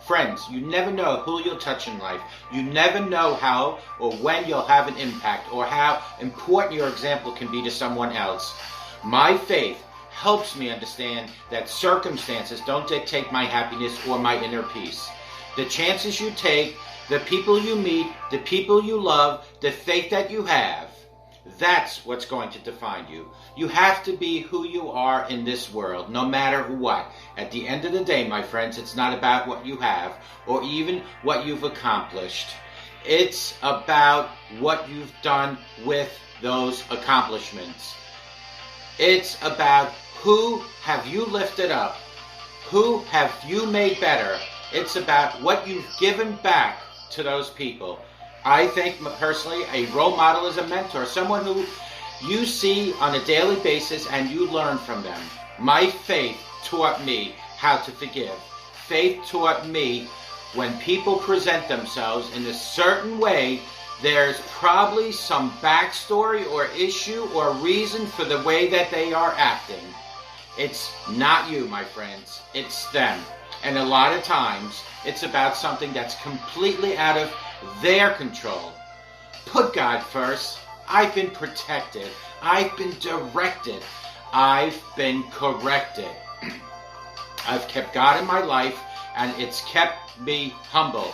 Friends, you never know who you'll touch in life. You never know how or when you'll have an impact or how important your example can be to someone else. My faith helps me understand that circumstances don't dictate my happiness or my inner peace. The chances you take, the people you meet, the people you love, the faith that you have, that's what's going to define you. You have to be who you are in this world, no matter what. At the end of the day, my friends, it's not about what you have or even what you've accomplished. It's about what you've done with those accomplishments. It's about who have you lifted up, who have you made better. It's about what you've given back to those people. I think personally a role model is a mentor, someone who you see on a daily basis and you learn from them. My faith taught me how to forgive. Faith taught me when people present themselves in a certain way, there's probably some backstory or issue or reason for the way that they are acting. It's not you, my friends. It's them. And a lot of times, it's about something that's completely out of their control. Put God first. I've been protected. I've been directed. I've been corrected. I've kept God in my life, and it's kept me humble.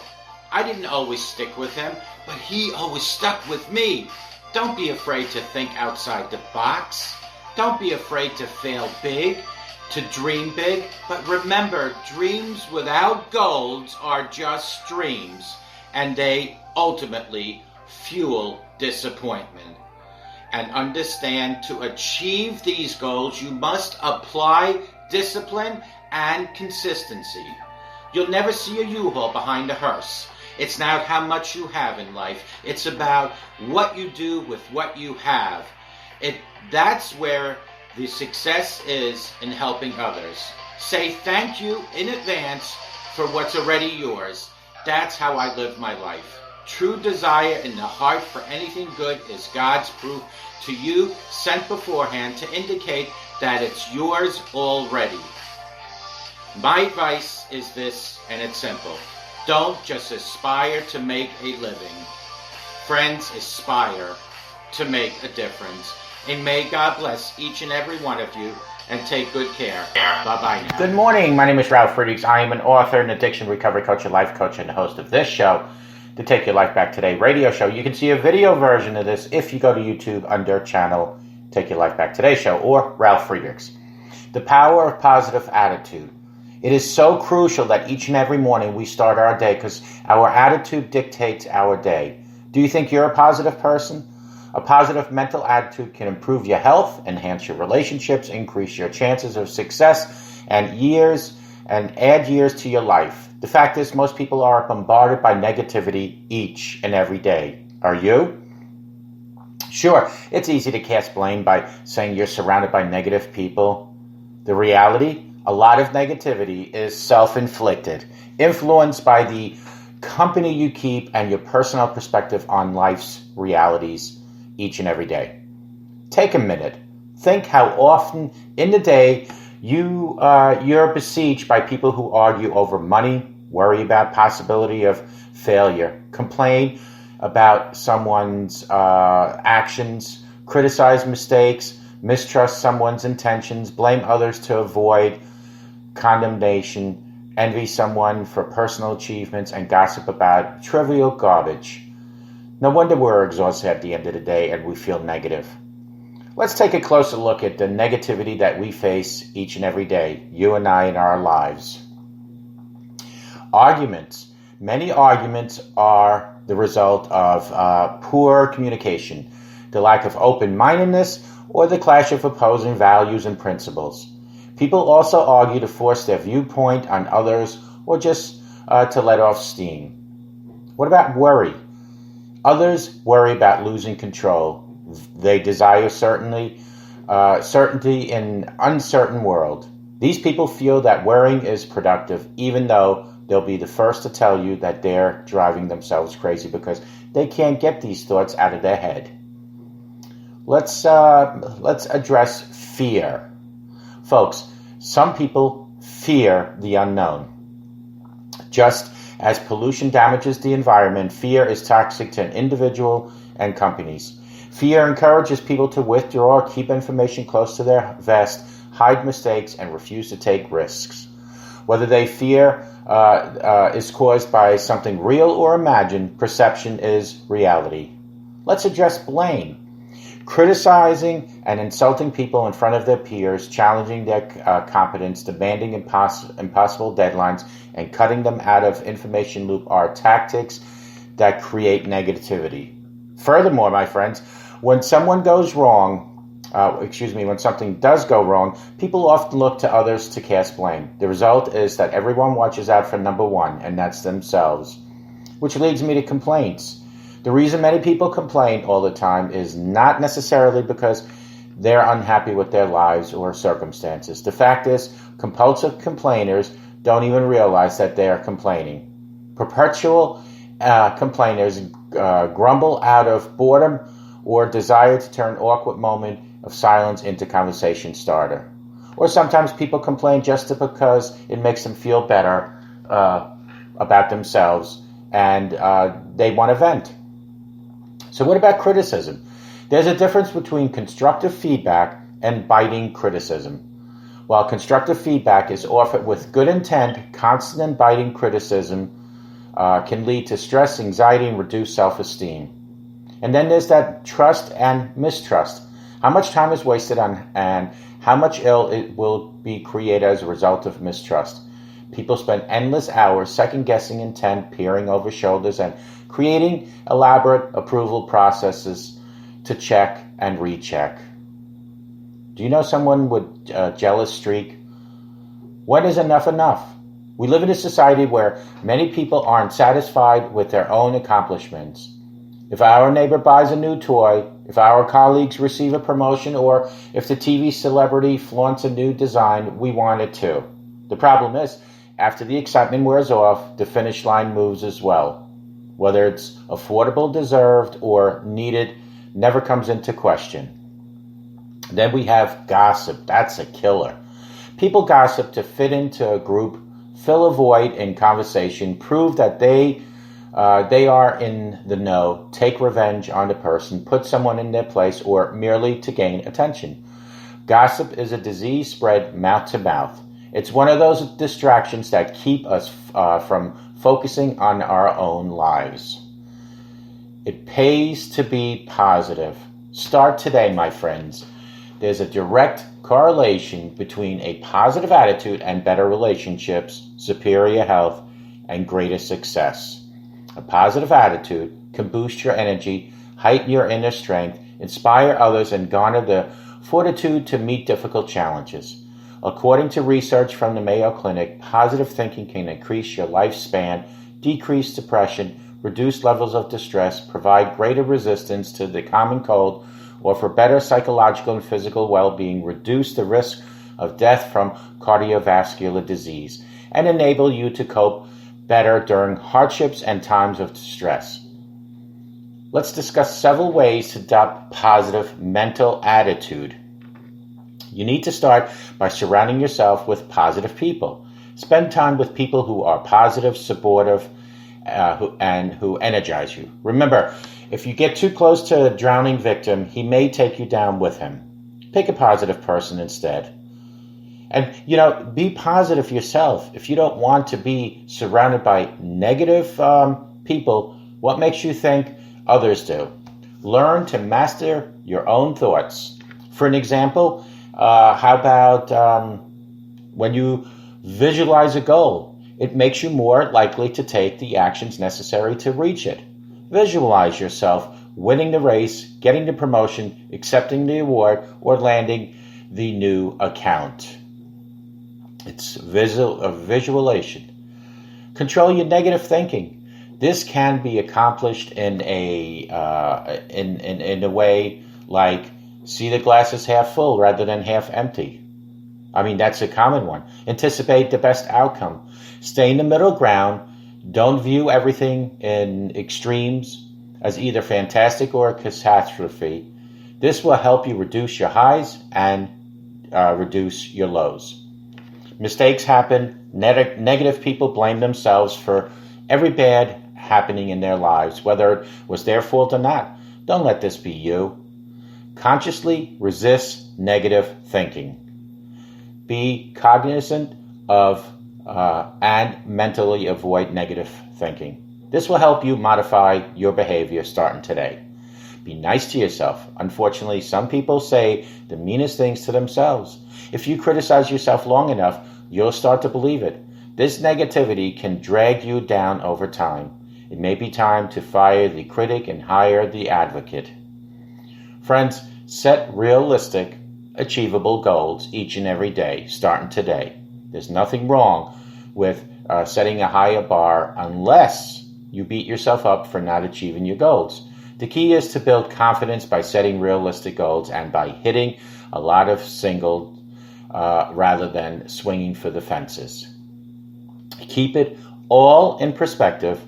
I didn't always stick with him, but he always stuck with me. Don't be afraid to think outside the box. Don't be afraid to fail big, to dream big. But remember, dreams without goals are just dreams, and they ultimately fuel disappointment. And understand, to achieve these goals, you must apply discipline and consistency. You'll never see a U-Haul behind a hearse. It's not how much you have in life. It's about what you do with what you have. That's where the success is in helping others. Say thank you in advance for what's already yours. That's how I live my life. True desire in the heart for anything good is God's proof to you, sent beforehand to indicate that it's yours already. My advice is this, and it's simple. Don't just aspire to make a living. Friends, aspire to make a difference. And may God bless each and every one of you, and take good care. Bye-bye now. Good morning. My name is Ralf Friedrichs. I am an author, an addiction recovery coach, a life coach, and the host of this show, the Take Your Life Back Today radio show. You can see a video version of this if you go to YouTube under channel Take Your Life Back Today show or Ralf Friedrichs. The power of positive attitude. It is so crucial that each and every morning we start our day because our attitude dictates our day. Do you think you're a positive person? A positive mental attitude can improve your health, enhance your relationships, increase your chances of success, and add years to your life. The fact is, most people are bombarded by negativity each and every day. Are you? Sure, it's easy to cast blame by saying you're surrounded by negative people. The reality? A lot of negativity is self-inflicted, influenced by the company you keep and your personal perspective on life's realities each and every day. Take a minute. Think how often in the day you're besieged by people who argue over money, worry about possibility of failure, complain about someone's actions, criticize mistakes, mistrust someone's intentions, blame others to avoid condemnation, envy someone for personal achievements, and gossip about trivial garbage. No wonder we're exhausted at the end of the day and we feel negative. Let's take a closer look at the negativity that we face each and every day, you and I in our lives. Arguments. Many arguments are the result of poor communication, the lack of open-mindedness, or the clash of opposing values and principles. People also argue to force their viewpoint on others or just to let off steam. What about worry? Others worry about losing control. They desire certainty in an uncertain world. These people feel that worrying is productive, even though they'll be the first to tell you that they're driving themselves crazy because they can't get these thoughts out of their head. Let's address fear. Folks, some people fear the unknown. Just as pollution damages the environment, fear is toxic to an individual and companies. Fear encourages people to withdraw, keep information close to their vest, hide mistakes, and refuse to take risks. Whether they fear is caused by something real or imagined, perception is reality. Let's address blame. Criticizing and insulting people in front of their peers, challenging their competence, demanding impossible deadlines, and cutting them out of information loop are tactics that create negativity. Furthermore, my friends, when something does go wrong, people often look to others to cast blame. The result is that everyone watches out for number one, and that's themselves. Which leads me to complaints. The reason many people complain all the time is not necessarily because they're unhappy with their lives or circumstances. The fact is, compulsive complainers don't even realize that they are complaining. Perpetual complainers grumble out of boredom or desire to turn an awkward moment of silence into conversation starter. Or sometimes people complain just because it makes them feel better about themselves and they want to vent. So what about criticism? There's a difference between constructive feedback and biting criticism. While constructive feedback is offered with good intent, constant and biting criticism can lead to stress, anxiety, and reduced self-esteem. And then there's that trust and mistrust. How much time is wasted on and how much ill it will be created as a result of mistrust. People spend endless hours second-guessing intent, peering over shoulders, and creating elaborate approval processes to check and recheck. Do you know someone with a jealous streak? When is enough enough? We live in a society where many people aren't satisfied with their own accomplishments. If our neighbor buys a new toy, if our colleagues receive a promotion, or if the TV celebrity flaunts a new design, we want it too. The problem is, after the excitement wears off, the finish line moves as well. Whether it's affordable, deserved, or needed never comes into question. Then we have gossip. That's a killer. People gossip to fit into a group, fill a void in conversation, prove that they are in the know, take revenge on the person, put someone in their place, or merely to gain attention. Gossip is a disease spread mouth to mouth. It's one of those distractions that keep us from focusing on our own lives. It pays to be positive. Start today, my friends. There's a direct correlation between a positive attitude and better relationships, superior health, and greater success. A positive attitude can boost your energy, heighten your inner strength, inspire others, and garner the fortitude to meet difficult challenges. According to research from the Mayo Clinic, positive thinking can increase your lifespan, decrease depression, reduce levels of distress, provide greater resistance to the common cold, offer better psychological and physical well-being, reduce the risk of death from cardiovascular disease, and enable you to cope better during hardships and times of stress. Let's discuss several ways to adopt positive mental attitude. You need to start by surrounding yourself with positive people. Spend time with people who are positive, supportive, who energize you. Remember, if you get too close to a drowning victim, he may take you down with him. Pick a positive person instead. And, be positive yourself. If you don't want to be surrounded by negative people, what makes you think others do? Learn to master your own thoughts. For an example, how about when you visualize a goal? It makes you more likely to take the actions necessary to reach it. Visualize yourself winning the race, getting the promotion, accepting the award, or landing the new account. It's visualization. Control your negative thinking. This can be accomplished in a way like see the glass as half full rather than half empty. That's a common one. Anticipate the best outcome. Stay in the middle ground. Don't view everything in extremes as either fantastic or a catastrophe. This will help you reduce your highs and reduce your lows. Mistakes happen. Negative people blame themselves for every bad happening in their lives, whether it was their fault or not. Don't let this be you. Consciously resist negative thinking. Be cognizant of and mentally avoid negative thinking. This will help you modify your behavior starting today. Be nice to yourself. Unfortunately, some people say the meanest things to themselves. If you criticize yourself long enough, you'll start to believe it. This negativity can drag you down over time. It may be time to fire the critic and hire the advocate. Friends, set realistic, achievable goals each and every day, starting today. There's nothing wrong with setting a higher bar unless you beat yourself up for not achieving your goals. The key is to build confidence by setting realistic goals and by hitting a lot of singles rather than swinging for the fences. Keep it all in perspective.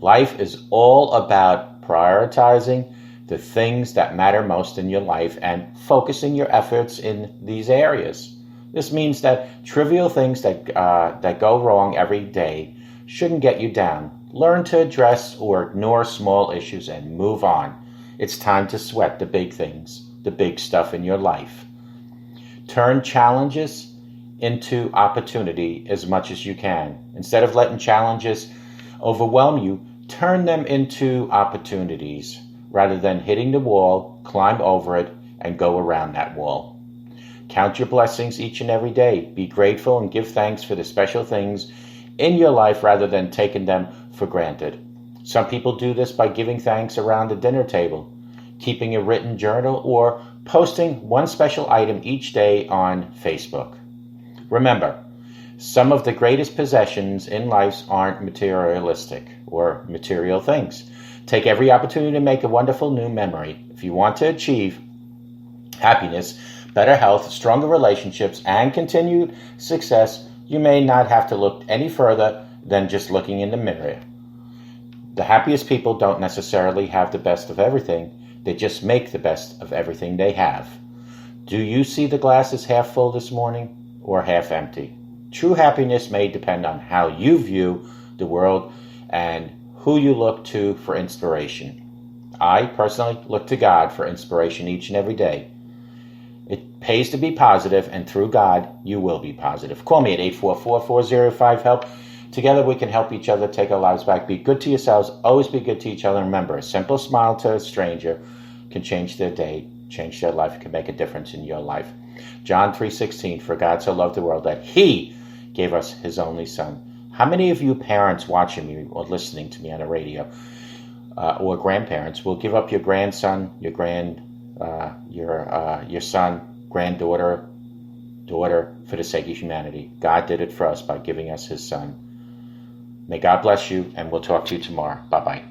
Life is all about prioritizing the things that matter most in your life and focusing your efforts in these areas. This means that trivial things that go wrong every day shouldn't get you down. Learn to address or ignore small issues and move on. It's time to sweat the big things, the big stuff in your life. Turn challenges into opportunity as much as you can. Instead of letting challenges overwhelm you, turn them into opportunities. Rather than hitting the wall, climb over it and go around that wall. Count your blessings each and every day. Be grateful and give thanks for the special things in your life rather than taking them for granted. Some people do this by giving thanks around the dinner table, keeping a written journal, or posting one special item each day on Facebook. Remember, some of the greatest possessions in life aren't materialistic or material things. Take every opportunity to make a wonderful new memory. If you want to achieve happiness, better health, stronger relationships, and continued success, you may not have to look any further than just looking in the mirror. The happiest people don't necessarily have the best of everything. They just make the best of everything they have. Do you see the glass as half full this morning or half empty? True happiness may depend on how you view the world and who you look to for inspiration. I personally look to God for inspiration each and every day. It pays to be positive, and through God, you will be positive. Call me at 844-405-HELP. Together we can help each other take our lives back. Be good to yourselves. Always be good to each other. Remember, a simple smile to a stranger can change their day, change their life, can make a difference in your life. John 3:16, for God so loved the world that He gave us His only Son. How many of you parents watching me or listening to me on the radio or grandparents will give up your grandson, your son, granddaughter, daughter for the sake of humanity? God did it for us by giving us His Son. May God bless you, and we'll talk to you tomorrow. Bye-bye.